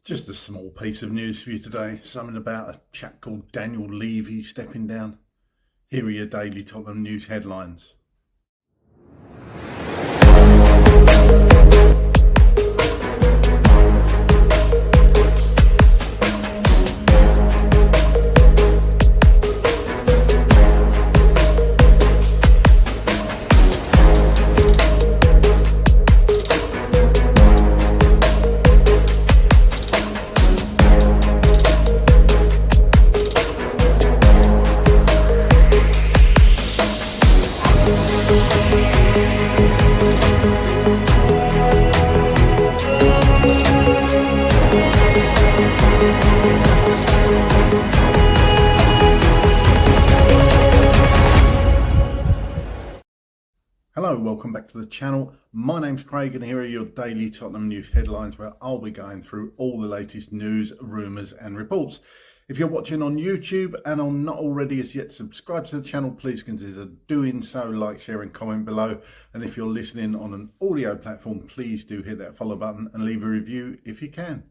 Just a small piece of news for you today. Something about a chap called Daniel Levy stepping down. Here are your daily Tottenham news headlines. Hello, welcome back to the channel. My name's Craig and here are your daily Tottenham news headlines where I'll be going through all the latest news, rumours and reports. If you're watching on YouTube and are not already as yet subscribed to the channel, please consider doing so, like, share and comment below. And if you're listening on an audio platform, please do hit that follow button and leave a review if you can.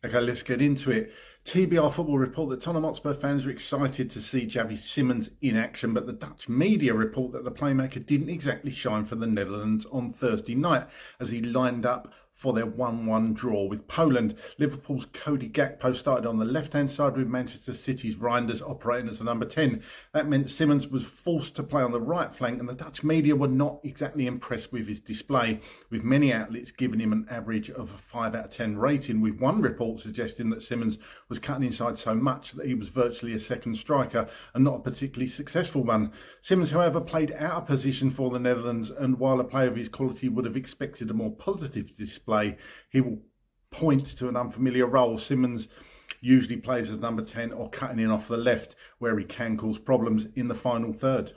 Okay, let's get into it. TBR Football report that Tottenham Hotspur fans are excited to see Javi Simmons in action, but the Dutch media report that the playmaker didn't exactly shine for the Netherlands on Thursday night as he lined up for their 1-1 draw with Poland. Liverpool's Cody Gakpo started on the left-hand side with Manchester City's Reinders operating as the number 10. That meant Simmons was forced to play on the right flank, and the Dutch media were not exactly impressed with his display, with many outlets giving him an average of a 5 out of 10 rating, with one report suggesting that Simmons was cutting inside so much that he was virtually a second striker and not a particularly successful one. Simmons, however, played out of position for the Netherlands, and while a player of his quality would have expected a more positive display, he will point to an unfamiliar role. Simmons usually plays as number 10 or cutting in off the left, where he can cause problems in the final third.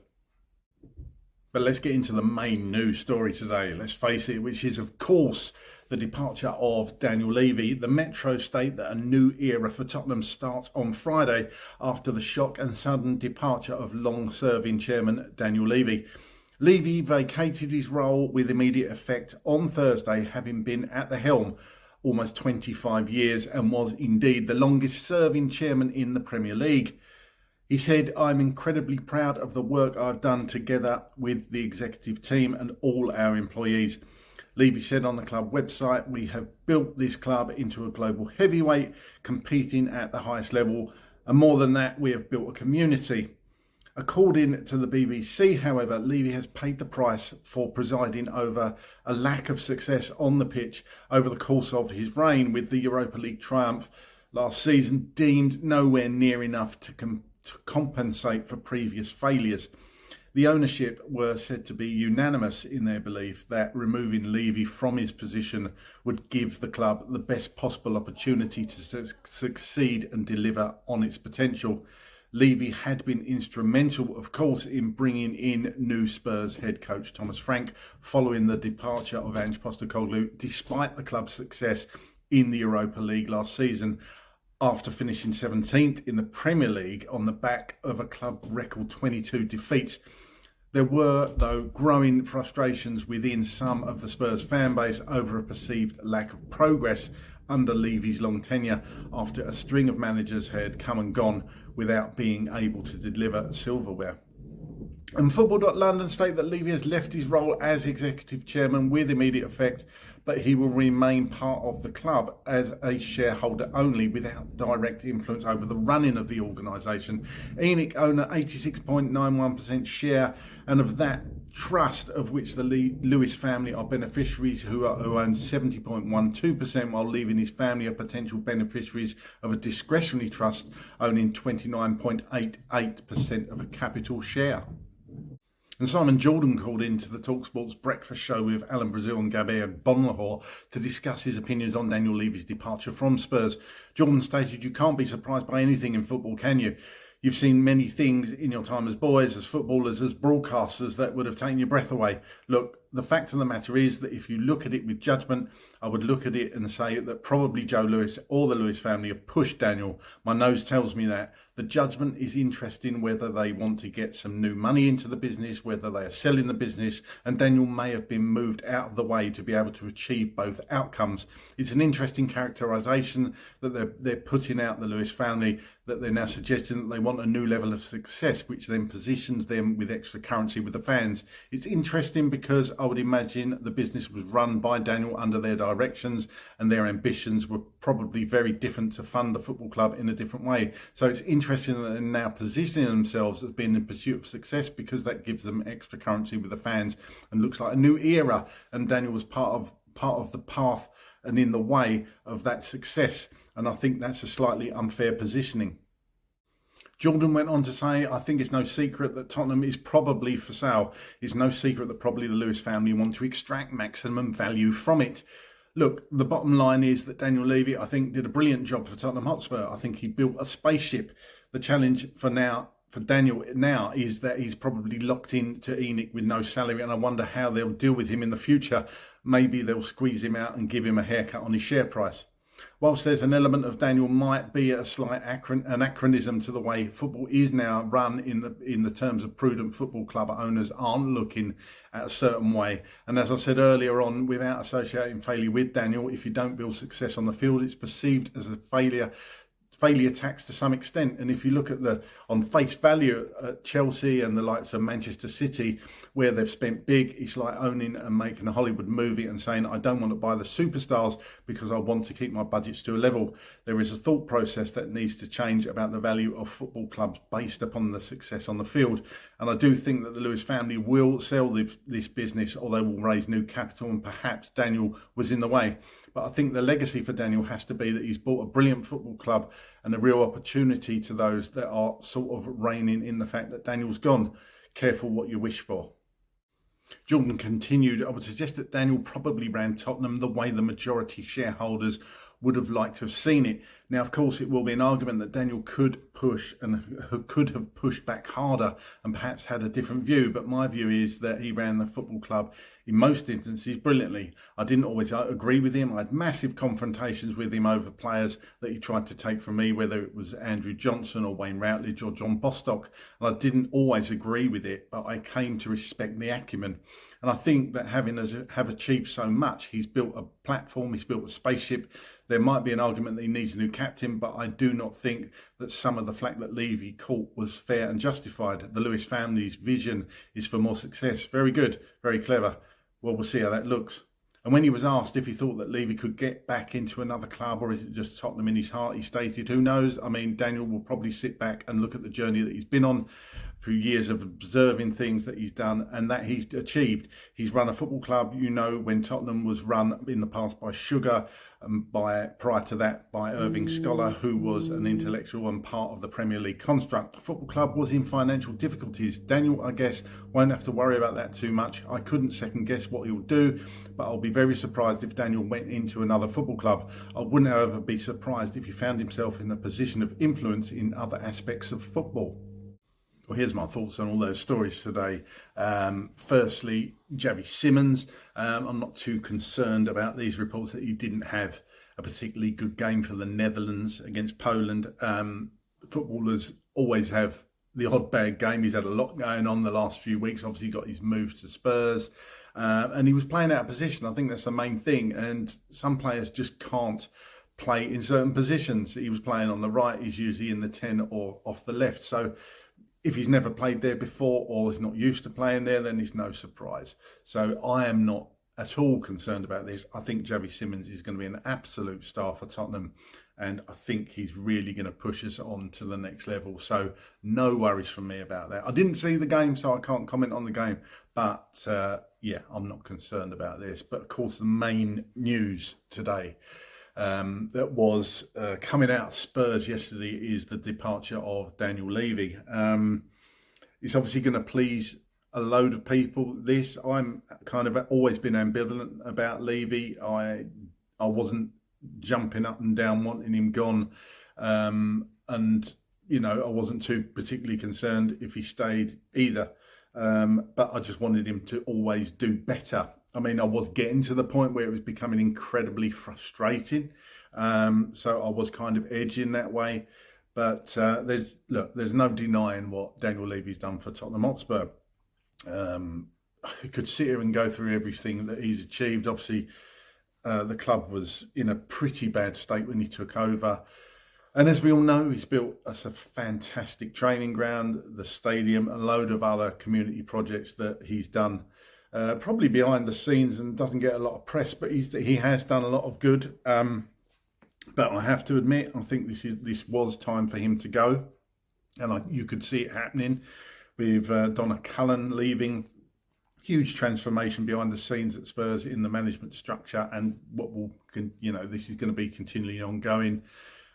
But let's get into the main news story today, let's face it, which is, of course, the departure of Daniel Levy. The Metro state that a new era for Tottenham starts on Friday after the shock and sudden departure of long-serving chairman Daniel Levy. Levy vacated his role with immediate effect on Thursday, having been at the helm almost 25 years and was indeed the longest serving chairman in the Premier League. He said, "I'm incredibly proud of the work I've done together with the executive team and all our employees." Levy said on the club website, "We have built this club into a global heavyweight, competing at the highest level. And more than that, we have built a community." According to the BBC, however, Levy has paid the price for presiding over a lack of success on the pitch over the course of his reign, with the Europa League triumph last season deemed nowhere near enough to compensate for previous failures. The ownership were said to be unanimous in their belief that removing Levy from his position would give the club the best possible opportunity to succeed and deliver on its potential. Levy had been instrumental, of course, in bringing in new Spurs head coach Thomas Frank following the departure of Ange Postecoglou, despite the club's success in the Europa League last season, after finishing 17th in the Premier League on the back of a club record 22 defeats. There were, though, growing frustrations within some of the Spurs fan base over a perceived lack of progress under Levy's long tenure, after a string of managers had come and gone without being able to deliver silverware. And Football.London state that Levy has left his role as executive chairman with immediate effect, but he will remain part of the club as a shareholder only, without direct influence over the running of the organisation. ENIC own an 86.91% share, and of that trust, of which the Lewis family are beneficiaries, who own 70.12%, while Levy his family are potential beneficiaries of a discretionary trust owning 29.88% of a capital share. And Simon Jordan called into the TalkSport's breakfast show with Alan Brazil and Gabriel Bonlahor to discuss his opinions on Daniel Levy's departure from Spurs. Jordan stated, "You can't be surprised by anything in football, can you? You've seen many things in your time as boys, as footballers, as broadcasters that would have taken your breath away. Look, the fact of the matter is that if you look at it with judgment, I would look at it and say that probably Joe Lewis or the Lewis family have pushed Daniel. My nose tells me that. The judgment is interesting, whether they want to get some new money into the business, whether they are selling the business, and Daniel may have been moved out of the way to be able to achieve both outcomes. It's an interesting characterisation that they're putting out, the Lewis family, that they're now suggesting that they want a new level of success, which then positions them with extra currency with the fans. It's interesting because I would imagine the business was run by Daniel under their directions, and their ambitions were probably very different to fund the football club in a different way. So it's interesting that they're now positioning themselves as being in pursuit of success, because that gives them extra currency with the fans and looks like a new era. And Daniel was part of the path and in the way of that success. And I think that's a slightly unfair positioning. Jordan went on to say, I think it's no secret that Tottenham is probably for sale. It's no secret that probably the Lewis family want to extract maximum value from it. Look, the bottom line is that Daniel Levy, I think, did a brilliant job for Tottenham Hotspur. I think he built a spaceship. The challenge for Daniel now is that he's probably locked in to ENIC with no salary, and I wonder how they'll deal with him in the future. Maybe they'll squeeze him out and give him a haircut on his share price. Whilst there's an element of Daniel might be a slight anachronism to the way football is now run in the terms of prudent football club owners aren't looking at a certain way. And as I said earlier on, without associating failure with Daniel, if you don't build success on the field, it's perceived as a failure tax to some extent. And if you look at on face value at Chelsea and the likes of Manchester City, where they've spent big, it's like owning and making a Hollywood movie and saying, I don't want to buy the superstars because I want to keep my budgets to a level. There is a thought process that needs to change about the value of football clubs based upon the success on the field. And I do think that the Lewis family will sell this business, or they will raise new capital, and perhaps Daniel was in the way. But I think the legacy for Daniel has to be that he's bought a brilliant football club and a real opportunity to those that are sort of reigning in the fact that Daniel's gone. Careful what you wish for. Jordan continued, I would suggest that Daniel probably ran Tottenham the way the majority shareholders would have liked to have seen it. Now, of course, it will be an argument that Daniel could push and could have pushed back harder and perhaps had a different view. But my view is that he ran the football club in most instances brilliantly. I didn't always agree with him. I had massive confrontations with him over players that he tried to take from me, whether it was Andrew Johnson or Wayne Routledge or John Bostock. And I didn't always agree with it, but I came to respect the acumen. And I think that have achieved so much, he's built a platform, he's built a spaceship. There might be an argument that he needs a new captain, but I do not think that some of the flack that Levy caught was fair and justified. The Lewis family's vision is for more success. Very good, very clever. Well, we'll see how that looks. And when he was asked if he thought that Levy could get back into another club, or is it just Tottenham in his heart, he stated, who knows? I mean, Daniel will probably sit back and look at the journey that he's been on through years of observing things that he's done and that he's achieved. He's run a football club, when Tottenham was run in the past by Sugar, and prior to that by Irving Scholar, who was an intellectual and part of the Premier League construct. The football club was in financial difficulties. Daniel, I guess, won't have to worry about that too much. I couldn't second guess what he'll do, but I'll be very surprised if Daniel went into another football club. I wouldn't, however, be surprised if he found himself in a position of influence in other aspects of football. Well, here's my thoughts on all those stories today. Firstly, Javi Simmons. I'm not too concerned about these reports that he didn't have a particularly good game for the Netherlands against Poland. Footballers always have the odd bad game. He's had a lot going on the last few weeks. Obviously, he got his move to Spurs. And he was playing out of position. I think that's the main thing. And some players just can't play in certain positions. He was playing on the right. He's usually in the 10 or off the left. So if he's never played there before or is not used to playing there, then it's no surprise. So I am not at all concerned about this. I think Javi Simmons is going to be an absolute star for Tottenham, and I think he's really going to push us on to the next level. So no worries from me about that. I didn't see the game, so I can't comment on the game. But yeah, I'm not concerned about this. But of course, the main news today that was coming out of Spurs yesterday is the departure of Daniel Levy. It's obviously going to please a load of people. I'm kind of always been ambivalent about Levy. I wasn't jumping up and down wanting him gone, and I wasn't too particularly concerned if he stayed either. but I just wanted him to always do better. I mean, I was getting to the point where it was becoming incredibly frustrating. So I was kind of edging that way. But there's no denying what Daniel Levy's done for Tottenham Hotspur. I could sit here and go through everything that he's achieved. Obviously, the club was in a pretty bad state when he took over. And as we all know, he's built us a fantastic training ground, the stadium, a load of other community projects that he's done, probably behind the scenes and doesn't get a lot of press, but he has done a lot of good. But I have to admit, I think this was time for him to go. And you could see it happening with Donna Cullen leaving. Huge transformation behind the scenes at Spurs in the management structure, and this is going to be continually ongoing.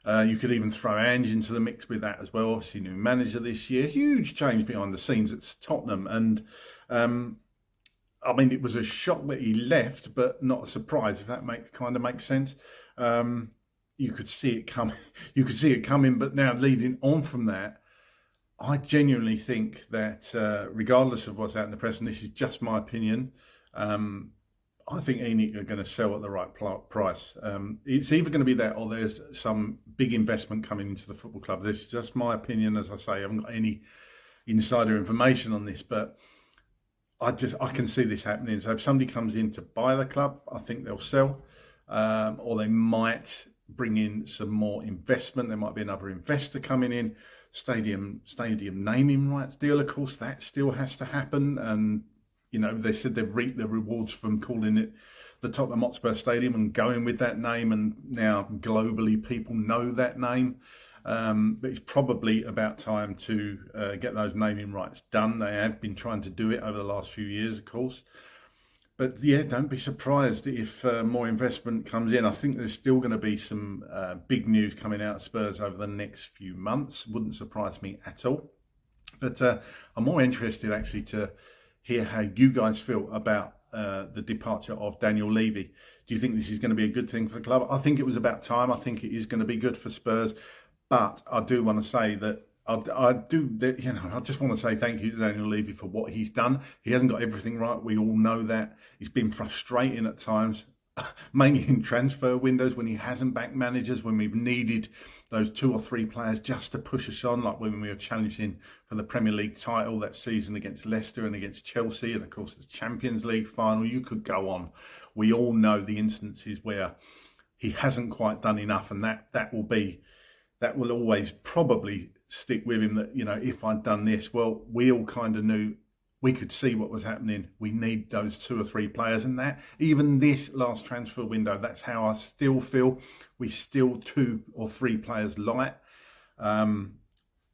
You could even throw Ange into the mix with that as well. Obviously, new manager this year. Huge change behind the scenes at Tottenham. And I mean, it was a shock that he left, but not a surprise, if that makes sense. You could see it coming. You could see it coming. But now, leading on from that, I genuinely think that regardless of what's out in the press, and this is just my opinion, I think ENIC are going to sell at the right price. It's either going to be that or there's some big investment coming into the football club. This is just my opinion. As I say, I haven't got any insider information on this, but I can see this happening. So if somebody comes in to buy the club, I think they'll sell, or they might bring in some more investment. There might be another investor coming in. Stadium naming rights deal, of course, that still has to happen. And they said they've reaped the rewards from calling it the Tottenham Hotspur Stadium and going with that name, and now globally people know that name. But it's probably about time to get those naming rights done. They have been trying to do it over the last few years, of course. But yeah, don't be surprised if more investment comes in. I think there's still going to be some big news coming out of Spurs over the next few months. Wouldn't surprise me at all. But I'm more interested actually to hear how you guys feel about the departure of Daniel Levy. Do you think this is going to be a good thing for the club? I think it was about time. I think it is going to be good for Spurs. But I do want to say that I just want to say thank you to Daniel Levy for what he's done. He hasn't got everything right. We all know that. It's been frustrating at times, mainly in transfer windows when he hasn't backed managers, when we've needed those 2 or 3 players just to push us on, like when we were challenging for the Premier League title that season against Leicester and against Chelsea, and of course the Champions League final. You could go on. We all know the instances where he hasn't quite done enough, and that will always probably stick with him, that, if I'd done this, well, we all kind of knew, we could see what was happening. We need those 2 or 3 players, and that even this last transfer window, that's how I still feel. We still 2 or 3 players light.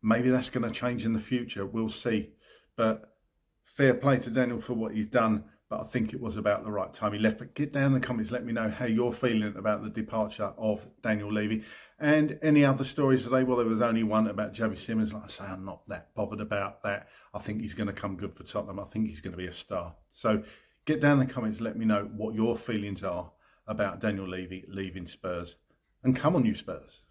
Maybe that's going to change in the future. We'll see. But fair play to Daniel for what he's done. But I think it was about the right time he left. But get down in the comments, let me know how you're feeling about the departure of Daniel Levy. And any other stories today? Well, there was only one about Javi Simmons. Like I say, I'm not that bothered about that. I think he's going to come good for Tottenham. I think he's going to be a star. So get down in the comments, let me know what your feelings are about Daniel Levy leaving Spurs. And come on, you Spurs.